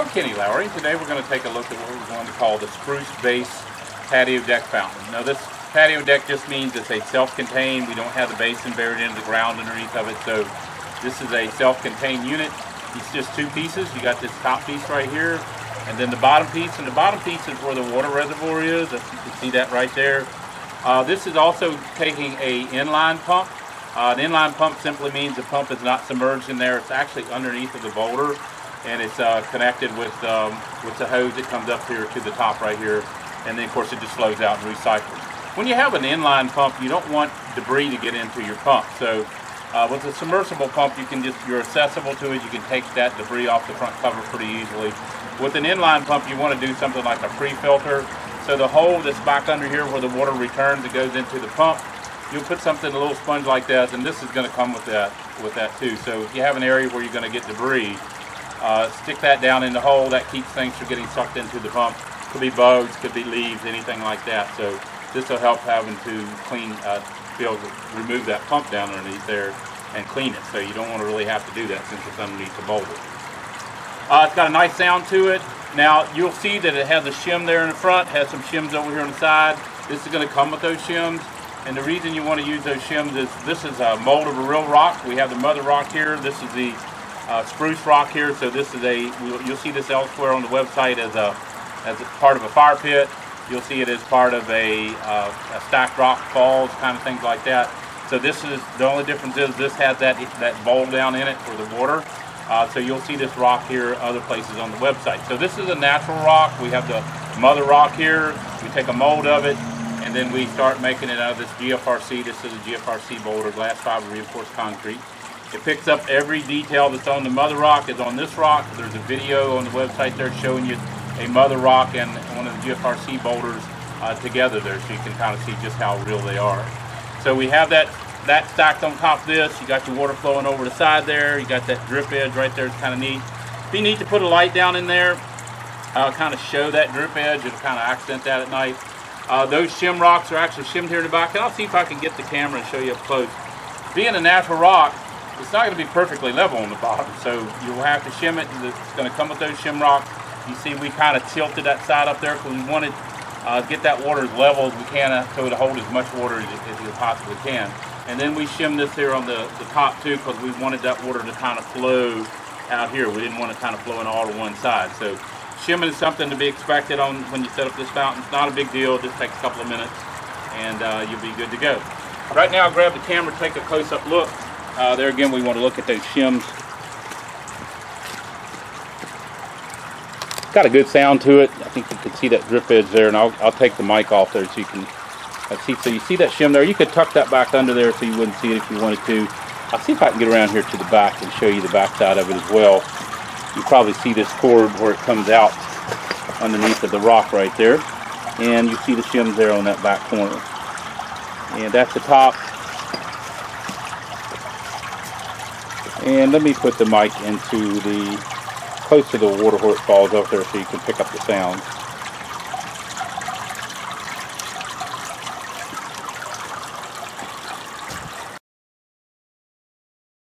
I'm Kenny Lowry. Today we're going to take a look at what we're going to call the Spruce base patio deck fountain. Now this patio deck just means it's a self-contained. We don't have the basin buried into the ground underneath of it, so this is a self-contained unit. It's just two pieces. You got this top piece right here, and then the bottom piece. And the bottom piece is where the water reservoir is. If you can see that right there. This is also taking a inline pump. An inline pump simply means the pump is not submerged in there. It's actually underneath of the boulder, and it's connected with the hose that comes up here to the top right here, and then of course it just flows out and recycles. When you have an inline pump, you don't want debris to get into your pump. So with a submersible pump, you're accessible to it. You can take that debris off the front cover pretty easily. With an inline pump, you want to do something like a pre-filter. So the hole that's back under here where the water returns, it goes into the pump. You'll put something, a little sponge like this, and this is going to come with that too. So if you have an area where you're going to get debris, stick that down in the hole. That keeps things from getting sucked into the pump. Could be bugs, could be leaves, anything like that. So this will help having to be able to remove that pump down underneath there and clean it. So you don't want to really have to do that since it's underneath the boulder. It's got a nice sound to it. Now you'll see that it has a shim there in the front, has some shims over here on the side. This is going to come with those shims. And the reason you want to use those shims is this is a mold of a real rock. We have the mother rock here. This is the spruce rock here. So this is you'll see this elsewhere on the website as a part of a fire pit. You'll see it as part of a stacked rock falls, kind of things like that. So this is, the only difference is this has that bowl down in it for the water. So you'll see this rock here other places on the website. So this is a natural rock. We have the mother rock here. We take a mold of it, and then we start making it out of this GFRC. This is a GFRC boulder, glass fiber reinforced concrete. It picks up every detail that's on the mother rock is on this rock. There's a video on the website there showing you a mother rock and one of the GFRC boulders together there, so you can kind of see just how real they are. So we have that stacked on top of this. You got your water flowing over the side there. You got that drip edge right there. It's kind of neat. Be neat to put a light down in there, kind of show that drip edge. It'll kind of accent that at night. Those shim rocks are actually shimmed here in the back. And I'll see if I can get the camera and show you up close. Being a natural rock, it's not going to be perfectly level on the bottom, so you'll have to shim it. It's going to come with those shim rocks. You see we kind of tilted that side up there because we wanted to get that water as level as we can so to hold as much water as we possibly can. And then we shim this here on the top too because we wanted that water to kind of flow out here. We didn't want to kind of flow in all to one side. So shimming is something to be expected on when you set up this fountain. It's not a big deal. It just takes a couple of minutes and you'll be good to go. Right now I'll grab the camera, take a close-up look. There again we want to look at those shims. Got a good sound to it. I think you can see that drip edge there, and I'll take the mic off there so you can see. So you see that shim there. You could tuck that back under there so you wouldn't see it if you wanted to. I'll see if I can get around here to the back and show you the back side of it as well. You probably see this cord where it comes out underneath of the rock right there, and you see the shims there on that back corner. And that's the top. And let me put the mic into close to the water where it falls up there so you can pick up the sound.